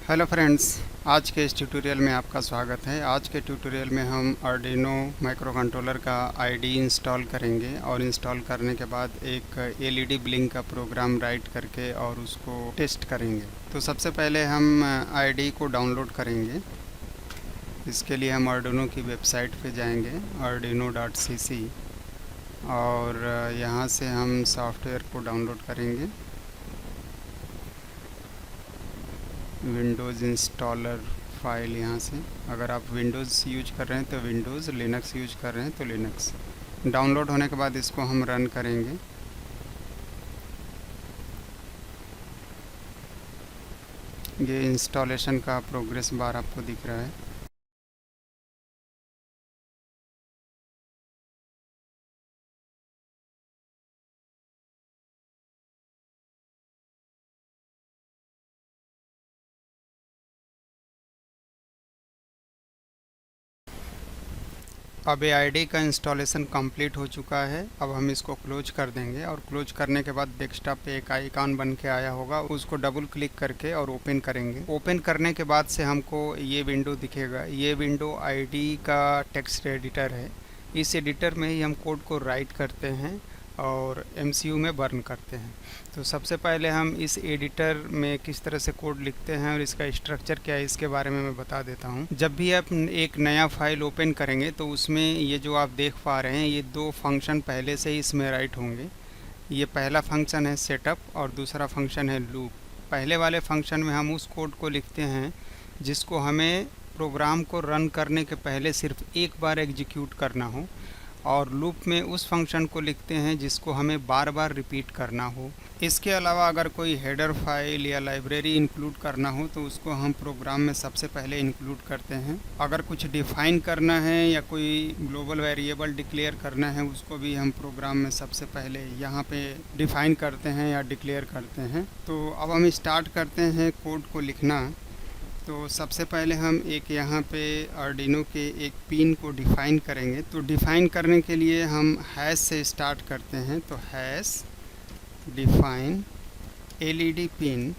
Hello friends, आज के इस ट्यूटोरियल में आपका स्वागत है। आज के ट्यूटोरियल में हम आर्डिनो माइक्रो कंट्रोलर का आईडी इंस्टॉल करेंगे और इंस्टॉल करने के बाद एक एलईडी ब्लिंक का प्रोग्राम राइट करके और उसको टेस्ट करेंगे। तो सबसे पहले हम आईडी को डाउनलोड करेंगे। इसके लिए हम आर्डिनो की वेबसाइट पे जाएंगे arduino.cc और यहाँ से हम सॉफ्टवेयर को डाउनलोड करेंगे। विंडोज़ इंस्टॉलर फाइल यहाँ से, अगर आप विंडोज़ यूज कर रहे हैं तो विंडोज़, लिनक्स यूज कर रहे हैं तो लिनक्स। डाउनलोड होने के बाद इसको हम रन करेंगे। ये इंस्टॉलेशन का प्रोग्रेस बार आपको दिख रहा है। अब ये आईडी का इंस्टॉलेशन कंप्लीट हो चुका है। अब हम इसको क्लोज कर देंगे और क्लोज करने के बाद डेस्कटॉप पे एक आइकॉन बन के आया होगा, उसको डबल क्लिक करके और ओपन करेंगे। ओपन करने के बाद से हमको ये विंडो दिखेगा। ये विंडो आईडी का टेक्स्ट एडिटर है। इस एडिटर में ही हम कोड को राइट करते हैं और एमसीयू में बर्न करते हैं। तो सबसे पहले हम इस एडिटर में किस तरह से कोड लिखते हैं और इसका स्ट्रक्चर क्या है, इसके बारे में मैं बता देता हूँ। जब भी आप एक नया फाइल ओपन करेंगे तो उसमें ये जो आप देख पा रहे हैं, ये दो फंक्शन पहले से ही इसमें राइट होंगे। ये पहला फंक्शन है सेटअप और दूसरा फंक्शन है लूप। पहले वाले फंक्शन में हम उस कोड को लिखते हैं जिसको हमें प्रोग्राम को रन करने के पहले सिर्फ एक बार एग्जीक्यूट करना हो, और लूप में उस फंक्शन को लिखते हैं जिसको हमें बार बार रिपीट करना हो। इसके अलावा अगर कोई हेडर फाइल या लाइब्रेरी इंक्लूड करना हो तो उसको हम प्रोग्राम में सबसे पहले इंक्लूड करते हैं। अगर कुछ डिफ़ाइन करना है या कोई ग्लोबल वेरिएबल डिक्लेयर करना है, उसको भी हम प्रोग्राम में सबसे पहले यहाँ पे डिफ़ाइन करते हैं या डिक्लेयर करते हैं। तो अब हम स्टार्ट करते हैं कोड को लिखना। तो सबसे पहले हम एक यहाँ पे आर्डिनो के एक पिन को डिफ़ाइन करेंगे। तो डिफ़ाइन करने के लिए हम हैश से स्टार्ट करते हैं। तो हैश डिफ़ाइन एलईडी पिन,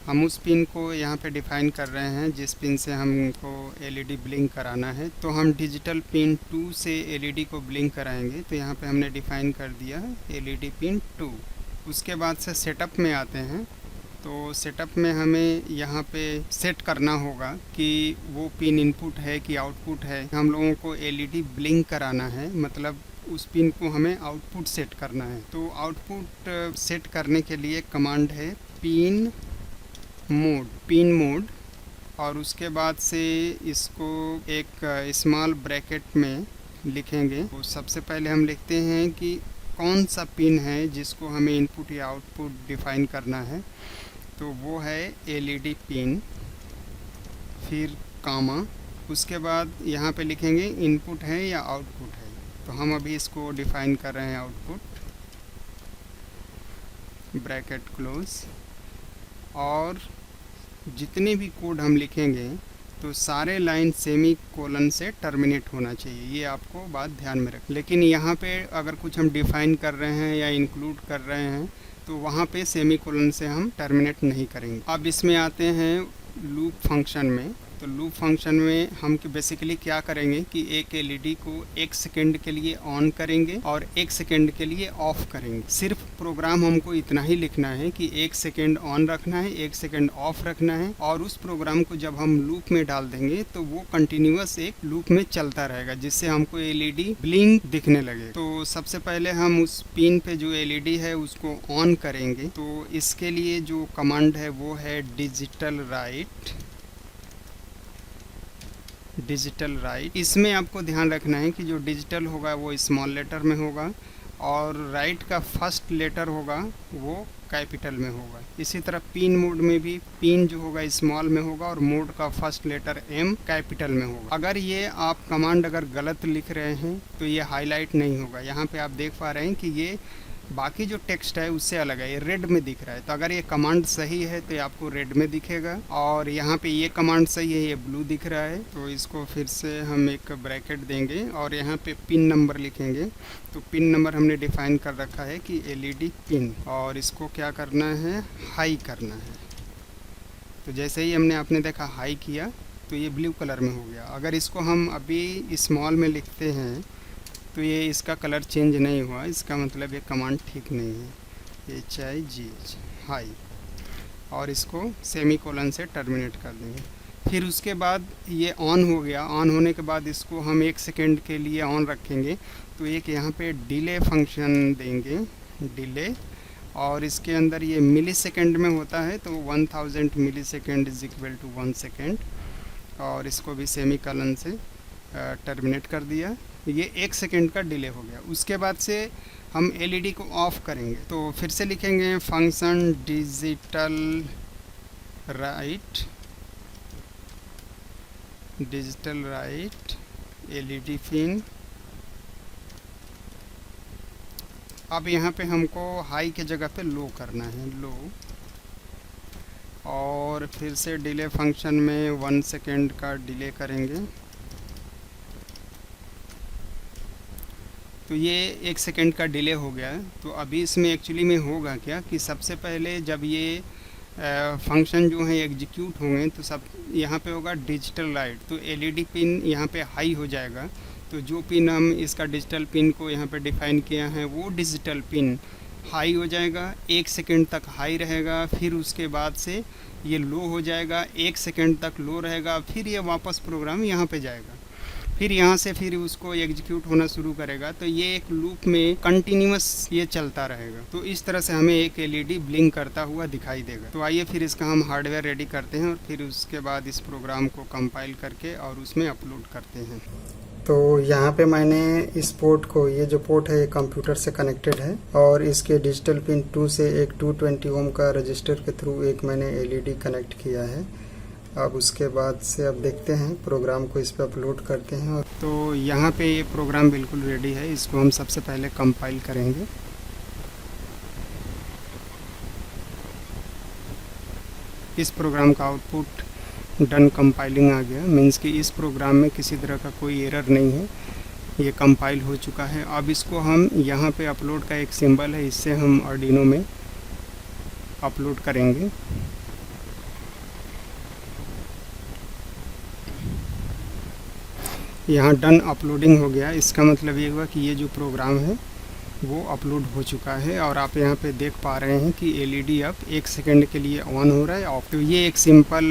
हम उस पिन को यहाँ पे डिफ़ाइन कर रहे हैं जिस पिन से हमको एलईडी ब्लिंक कराना है। तो हम डिजिटल पिन 2 से एलईडी को ब्लिंक कराएंगे। तो यहाँ पे हमने डिफ़ाइन कर दिया है एलईडी पिन 2। उसके बाद से सेटअप में आते हैं। तो सेटअप में हमें यहाँ पे सेट करना होगा कि वो पिन इनपुट है कि आउटपुट है। हम लोगों को एलईडी ब्लिंक कराना है, मतलब उस पिन को हमें आउटपुट सेट करना है। तो आउटपुट सेट करने के लिए कमांड है पिन मोड, और उसके बाद से इसको एक स्मॉल ब्रैकेट में लिखेंगे। तो सबसे पहले हम लिखते हैं कि कौन सा पिन है जिसको हमें इनपुट या आउटपुट डिफ़ाइन करना है। तो वो है एलईडी पिन, फिर कामा, उसके बाद यहाँ पे लिखेंगे इनपुट है या आउटपुट है। तो हम अभी इसको डिफ़ाइन कर रहे हैं आउटपुट, ब्रैकेट क्लोज। और जितने भी कोड हम लिखेंगे तो सारे लाइन सेमी कोलन से टर्मिनेट होना चाहिए, ये आपको बात ध्यान में रख। लेकिन यहाँ पे अगर कुछ हम डिफ़ाइन कर रहे हैं या इंक्लूड कर रहे हैं तो वहाँ पे सेमी कोलन से हम टर्मिनेट नहीं करेंगे। अब इसमें आते हैं लूप फंक्शन में। तो लूप फंक्शन में हम बेसिकली क्या करेंगे कि एक एलईडी को 1 सेकेंड के लिए ऑन करेंगे और 1 सेकेंड के लिए ऑफ करेंगे। सिर्फ प्रोग्राम हमको इतना ही लिखना है कि 1 सेकेंड ऑन रखना है, 1 सेकेंड ऑफ रखना है, और उस प्रोग्राम को जब हम लूप में डाल देंगे तो वो कंटिन्यूअस एक लूप में चलता रहेगा, जिससे हमको एलईडी ब्लिंक दिखने लगे। तो सबसे पहले हम उस पिन पे जो एलईडी है उसको ऑन करेंगे। तो इसके लिए जो कमांड है वो है डिजिटल राइट। इसमें आपको ध्यान रखना है कि जो डिजिटल होगा वो स्मॉल लेटर में होगा और राइट का फर्स्ट लेटर होगा वो कैपिटल में होगा। इसी तरह पिन मोड में भी पिन जो होगा स्मॉल में होगा और मोड का फर्स्ट लेटर एम कैपिटल में होगा। अगर ये आप कमांड अगर गलत लिख रहे हैं तो ये हाईलाइट नहीं होगा। यहाँ पे आप देख पा रहे हैं कि ये बाकी जो टेक्स्ट है उससे अलग है, ये रेड में दिख रहा है। तो अगर ये कमांड सही है तो ये आपको रेड में दिखेगा, और यहाँ पे ये कमांड सही है, ये ब्लू दिख रहा है। तो इसको फिर से हम एक ब्रैकेट देंगे और यहाँ पे पिन नंबर लिखेंगे। तो पिन नंबर हमने डिफ़ाइन कर रखा है कि एलईडी पिन, और इसको क्या करना है, हाई करना है। तो जैसे ही हमने आपने देखा हाई किया तो ये ब्लू कलर में हो गया। अगर इसको हम अभी स्मॉल में लिखते हैं तो ये इसका कलर चेंज नहीं हुआ, इसका मतलब ये कमांड ठीक नहीं है। HIGH हाई, और इसको सेमी कोलन से टर्मिनेट कर देंगे। फिर उसके बाद ये ऑन हो गया। ऑन होने के बाद इसको हम 1 सेकेंड के लिए ऑन रखेंगे, तो एक यहाँ पे डिले फंक्शन देंगे, डिले, और इसके अंदर ये मिली सेकेंड में होता है, तो 1000 millisecond is equal to 1 second, और इसको भी सेमी कोलन से टर्मिनेट कर दिया। ये 1 सेकेंड का डिले हो गया। उसके बाद से हम LED को ऑफ करेंगे, तो फिर से लिखेंगे function digital right LED pin. अब यहाँ पे हमको हाई के जगह पे लो करना है, लो, और फिर से डिले फंक्शन में 1 सेकेंड का डिले करेंगे। तो ये 1 सेकेंड का डिले हो गया है। तो अभी इसमें एक्चुअली में होगा क्या कि सबसे पहले जब ये फंक्शन जो है एग्जीक्यूट होंगे तो सब यहाँ पे होगा डिजिटल राइट, तो LED पिन यहाँ पे हाई हो जाएगा। तो जो पिन हम इसका डिजिटल पिन को यहाँ पे डिफाइन किया है वो डिजिटल पिन हाई हो जाएगा, 1 सेकेंड तक हाई रहेगा। फिर उसके बाद से ये लो हो जाएगा, 1 सेकेंड तक लो रहेगा, फिर ये वापस प्रोग्राम यहाँ पे जाएगा, फिर यहाँ से फिर उसको एग्जीक्यूट होना शुरू करेगा। तो ये एक लूप में कंटिन्यूअस ये चलता रहेगा। तो इस तरह से हमें एक LED ब्लिंक करता हुआ दिखाई देगा। तो आइए फिर इसका हम हार्डवेयर रेडी करते हैं और फिर उसके बाद इस प्रोग्राम को कंपाइल करके और उसमें अपलोड करते हैं। तो यहाँ पे मैंने इस पोर्ट को, ये जो पोर्ट है ये कंप्यूटर से कनेक्टेड है, और इसके डिजिटल पिन 2 से एक 220 ओम का रजिस्टर के थ्रू एक मैंने LED कनेक्ट किया है। अब उसके बाद से अब देखते हैं प्रोग्राम को इस पर अपलोड करते हैं। और तो यहाँ पे ये प्रोग्राम बिल्कुल रेडी है, इसको हम सबसे पहले कंपाइल करेंगे। इस प्रोग्राम का आउटपुट डन कंपाइलिंग आ गया, मीन्स कि इस प्रोग्राम में किसी तरह का कोई एरर नहीं है, ये कंपाइल हो चुका है। अब इसको हम यहाँ पे अपलोड का एक सिंबल है, इससे हम आर्डिनो में अपलोड करेंगे। यहाँ डन अपलोडिंग हो गया, इसका मतलब ये हुआ कि ये जो प्रोग्राम है वो अपलोड हो चुका है। और आप यहाँ पे देख पा रहे हैं कि LED अब 1 सेकेंड के लिए ऑन हो रहा है ऑफ। तो ये एक सिंपल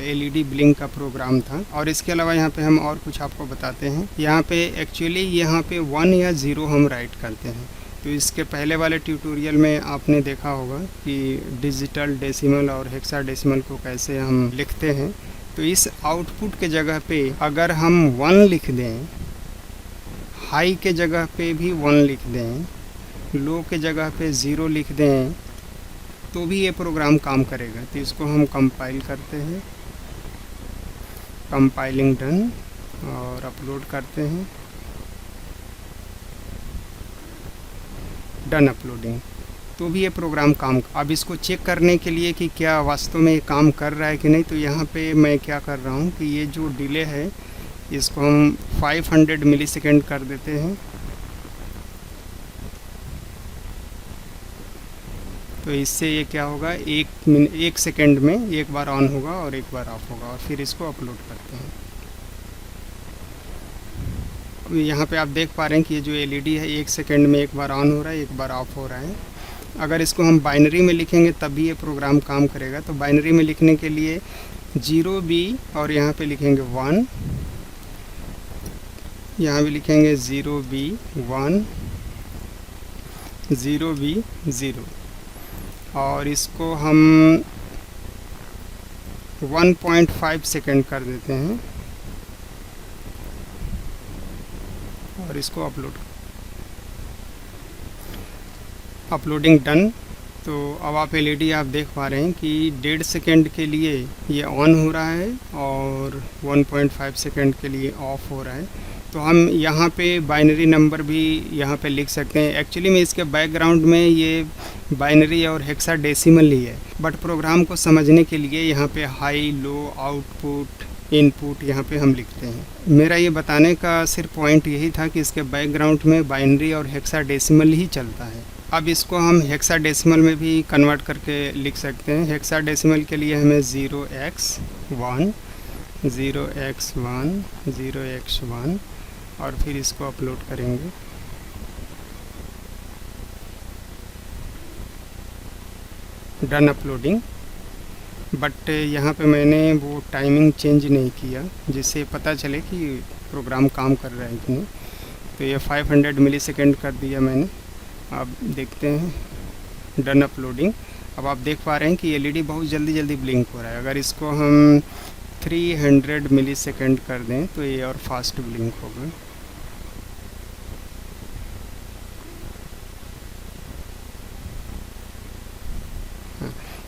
LED ब्लिंक का प्रोग्राम था। और इसके अलावा यहाँ पे हम और कुछ आपको बताते हैं। यहाँ पे एक्चुअली यहाँ पे 1 या 0 हम राइट करते हैं। तो इसके पहले वाले ट्यूटोरियल में आपने देखा होगा कि डिजिटल डेसिमल और हेक्साडेसिमल को कैसे हम लिखते हैं। तो इस आउटपुट के जगह पे अगर हम 1 लिख दें, हाई के जगह पे भी 1 लिख दें, लो के जगह पे 0 लिख दें, तो भी ये प्रोग्राम काम करेगा। तो इसको हम कंपाइल करते हैं, कंपाइलिंग डन, और अपलोड करते हैं, डन अपलोडिंग। तो भी ये प्रोग्राम काम। अब इसको चेक करने के लिए कि क्या वास्तव में ये काम कर रहा है कि नहीं, तो यहाँ पे मैं क्या कर रहा हूँ कि ये जो डिले है इसको हम 500 मिली सेकेंड कर देते हैं। तो इससे ये क्या होगा, 1 सेकेंड में एक बार ऑन होगा और एक बार ऑफ होगा, और फिर इसको अपलोड करते हैं। यहाँ पे आप देख पा रहे हैं कि ये जो LED है 1 सेकेंड में एक बार ऑन हो रहा है, एक बार ऑफ हो रहा है। अगर इसको हम बाइनरी में लिखेंगे तभी ये प्रोग्राम काम करेगा। तो बाइनरी में लिखने के लिए 0B और यहाँ पे लिखेंगे 1, यहाँ भी लिखेंगे 0B 1, 0B 0, और इसको हम 1.5 सेकेंड कर देते हैं और इसको अपलोडिंग डन। तो अब आप LED आप देख पा रहे हैं कि 1.5 सेकेंड के लिए ये ऑन हो रहा है और 1.5 सेकेंड के लिए ऑफ हो रहा है। तो हम यहाँ पे बाइनरी नंबर भी यहाँ पे लिख सकते हैं। एक्चुअली में इसके बैकग्राउंड में ये बाइनरी और हेक्साडेसिमल ही है, बट प्रोग्राम को समझने के लिए यहाँ पे हाई, लो, आउटपुट, इनपुट यहाँ पे हम लिखते हैं। मेरा ये बताने का सिर्फ पॉइंट यही था कि इसके बैकग्राउंड में बाइनरी और हेक्साडेसिमल ही चलता है। अब इसको हम हेक्साडेसिमल में भी कन्वर्ट करके लिख सकते हैं। हेक्साडेसिमल के लिए हमें 0x1 0x1 0x1 और फिर इसको अपलोड करेंगे। Done uploading. बट यहाँ पे मैंने वो टाइमिंग चेंज नहीं किया जिससे पता चले कि प्रोग्राम काम कर रहा है कि नहीं। तो ये 500 मिलीसेकंड कर दिया मैंने। अब देखते हैं डन अपलोडिंग। अब आप देख पा रहे हैं कि एलईडी बहुत जल्दी जल्दी ब्लिंक हो रहा है। अगर इसको हम 300 मिलीसेकंड कर दें तो ये और फास्ट ब्लिंक होगा।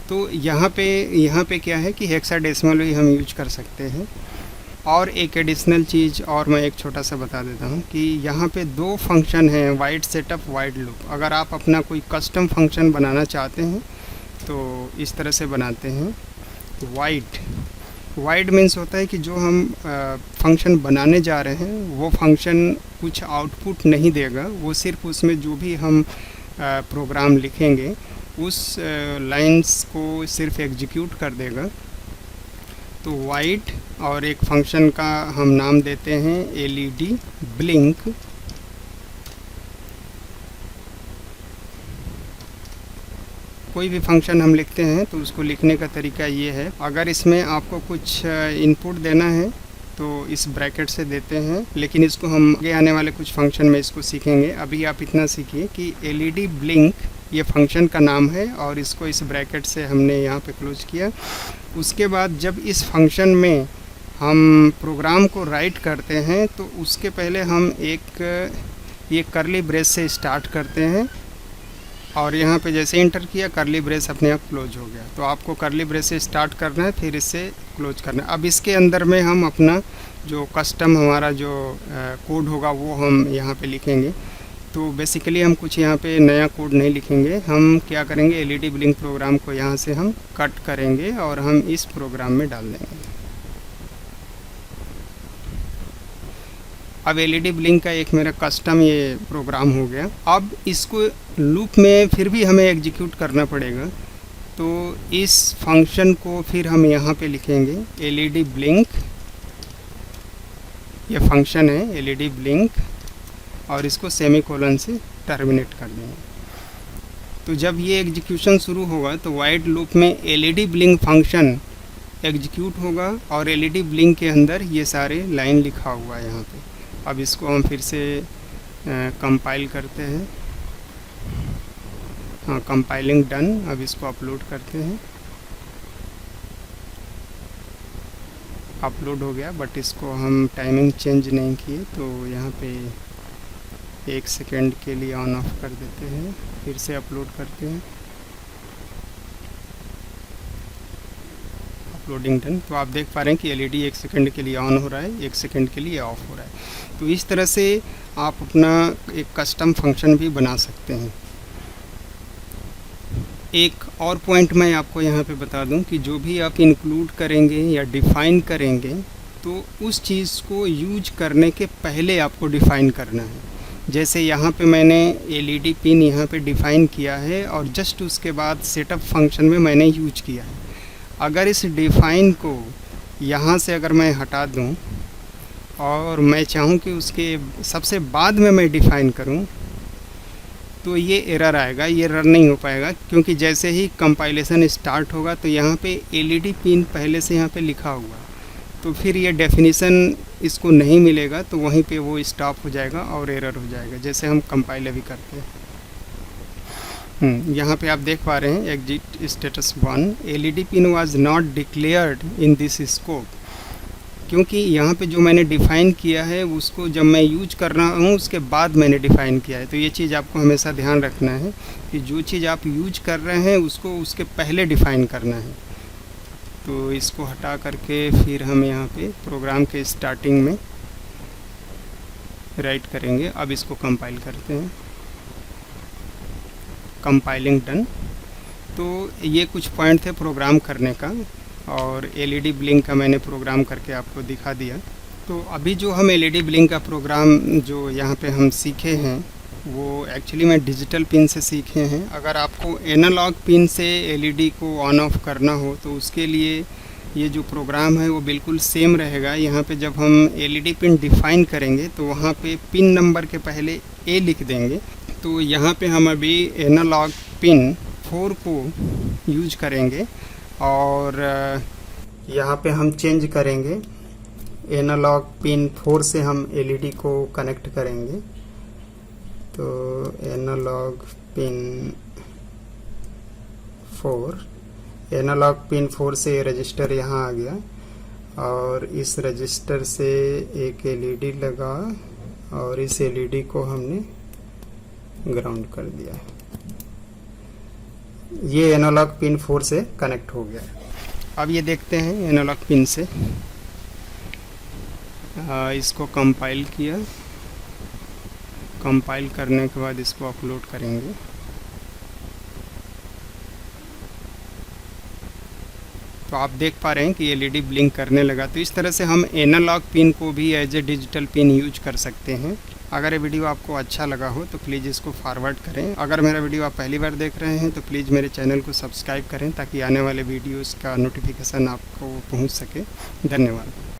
तो यहाँ पे क्या है कि हेक्साडेसिमल भी हम यूज कर सकते हैं। और एक एडिशनल चीज़ और मैं एक छोटा सा बता देता हूँ कि यहाँ पे दो फंक्शन हैं, वाइड सेटअप, वाइड लूप। अगर आप अपना कोई कस्टम फंक्शन बनाना चाहते हैं तो इस तरह से बनाते हैं। वाइड मीन्स होता है कि जो हम फंक्शन बनाने जा रहे हैं वो फंक्शन कुछ आउटपुट नहीं देगा, वो सिर्फ उसमें जो भी हम प्रोग्राम लिखेंगे उस लाइंस को सिर्फ एग्जीक्यूट कर देगा। तो वाइड, और एक फंक्शन का हम नाम देते हैं एलईडी ब्लिंक। कोई भी फंक्शन हम लिखते हैं तो उसको लिखने का तरीका ये है। अगर इसमें आपको कुछ इनपुट देना है तो इस ब्रैकेट से देते हैं, लेकिन इसको हम आगे आने वाले कुछ फंक्शन में इसको सीखेंगे। अभी आप इतना सीखिए कि एलईडी ब्लिंक ये फंक्शन का नाम है और इसको इस ब्रैकेट से हमने यहाँ पे क्लोज किया। उसके बाद जब इस फंक्शन में हम प्रोग्राम को राइट करते हैं तो उसके पहले हम एक ये करली ब्रेस से स्टार्ट करते हैं और यहाँ पे जैसे इंटर किया करली ब्रेस अपने आप क्लोज हो गया। तो आपको करली ब्रेस से स्टार्ट करना है, फिर इससे क्लोज करना है। अब इसके अंदर में हम अपना जो कस्टम हमारा जो कोड होगा वो हम यहाँ पे लिखेंगे। तो बेसिकली हम कुछ यहाँ पे नया कोड नहीं लिखेंगे। हम क्या करेंगे, एलईडी ब्लिंक प्रोग्राम को यहाँ से हम कट करेंगे और हम इस प्रोग्राम में डाल देंगे। अब एलईडी ब्लिंक का एक मेरा कस्टम ये प्रोग्राम हो गया। अब इसको लूप में फिर भी हमें एग्जीक्यूट करना पड़ेगा। तो इस फंक्शन को फिर हम यहाँ पे लिखेंगे एलईडी ब्लिंक, ये फंक्शन है एलईडी ब्लिंक, और इसको सेमीकोलन से टर्मिनेट कर देंगे। तो जब ये एग्जीक्यूशन शुरू होगा तो वाइड लूप में एलईडी ब्लिंक फंक्शन एग्जीक्यूट होगा और एलईडी ब्लिंक के अंदर ये सारे लाइन लिखा हुआ है यहाँ पे। अब इसको हम फिर से कंपाइल करते हैं। हाँ, कंपाइलिंग डन। अब इसको अपलोड करते हैं। अपलोड हो गया, बट इसको हम टाइमिंग चेंज नहीं किए तो यहाँ पे 1 सेकेंड के लिए ऑन ऑफ कर देते हैं। फिर से अपलोड करते हैं। Uploading done. तो आप देख पा रहे हैं कि एलईडी 1 सेकेंड के लिए ऑन हो रहा है, 1 सेकेंड के लिए ऑफ हो रहा है। तो इस तरह से आप अपना एक कस्टम फंक्शन भी बना सकते हैं। एक और पॉइंट मैं आपको यहाँ पे बता दूं कि जो भी आप इंक्लूड करेंगे या डिफ़ाइन करेंगे तो उस चीज़ को यूज करने के पहले आपको डिफ़ाइन करना है। जैसे यहाँ पे मैंने एलईडी पिन यहाँ पे डिफ़ाइन किया है और जस्ट उसके बाद सेटअप फंक्शन में मैंने यूज किया है। अगर इस डिफ़ाइन को यहाँ से अगर मैं हटा दूँ और मैं चाहूँ कि उसके सबसे बाद में मैं डिफ़ाइन करूँ तो ये एरर आएगा, ये रन नहीं हो पाएगा। क्योंकि जैसे ही कंपाइलेशन स्टार्ट होगा तो यहाँ पे एलईडी पिन पहले से यहाँ पे लिखा हुआ, तो फिर ये डेफिनेशन इसको नहीं मिलेगा, तो वहीं पे वो स्टॉप हो जाएगा और एरर हो जाएगा, जैसे हम कंपाइल अभी करते हैं। यहाँ पे आप देख पा रहे हैं exit status 1 LED pin was not declared in this scope. क्योंकि यहाँ पे जो मैंने डिफ़ाइन किया है उसको जब मैं यूज कर रहा हूँ उसके बाद मैंने डिफ़ाइन किया है। तो ये चीज़ आपको हमेशा ध्यान रखना है कि जो चीज़ आप यूज कर रहे हैं उसको उसके पहले डिफ़ाइन करना है। तो इसको हटा करके फिर हम यहाँ पे प्रोग्राम के स्टार्टिंग में राइट करेंगे। अब इसको कंपाइल करते हैं। Compiling done. तो ये कुछ पॉइंट थे प्रोग्राम करने का और एलईडी ब्लिंक का मैंने प्रोग्राम करके आपको दिखा दिया। तो अभी जो हम एलईडी ब्लिंक का प्रोग्राम जो यहाँ पे हम सीखे हैं वो एक्चुअली मैं डिजिटल पिन से सीखे हैं। अगर आपको एनालॉग पिन से एलईडी को ऑन ऑफ करना हो तो उसके लिए ये जो प्रोग्राम है वो बिल्कुल सेम रहेगा। यहाँ पे जब हम एलईडी पिन डिफ़ाइन करेंगे तो वहाँ पे पिन नंबर के पहले ए लिख देंगे। तो यहाँ पे हम अभी एनालॉग पिन 4 को यूज करेंगे और यहाँ पे हम चेंज करेंगे। एनालॉग पिन 4 से हम एलईडी को कनेक्ट करेंगे। तो एनालॉग पिन 4, एनालॉग पिन 4 से रजिस्टर यहाँ आ गया और इस रजिस्टर से एक एलईडी लगा और इस एलईडी को हमने ग्राउंड कर दिया। ये एनालॉग पिन 4 से कनेक्ट हो गया। अब ये देखते हैं एनालॉग पिन से इसको कंपाइल किया। कंपाइल करने के बाद इसको अपलोड करेंगे। तो आप देख पा रहे हैं कि एलईडी ब्लिंक करने लगा। तो इस तरह से हम एनालॉग पिन को भी as a digital pin use कर सकते हैं। अगर ये वीडियो आपको अच्छा लगा हो तो प्लीज़ इसको फॉरवर्ड करें। अगर मेरा वीडियो आप पहली बार देख रहे हैं तो प्लीज़ मेरे चैनल को सब्सक्राइब करें ताकि आने वाले वीडियोस का नोटिफिकेशन आपको पहुंच सके। धन्यवाद।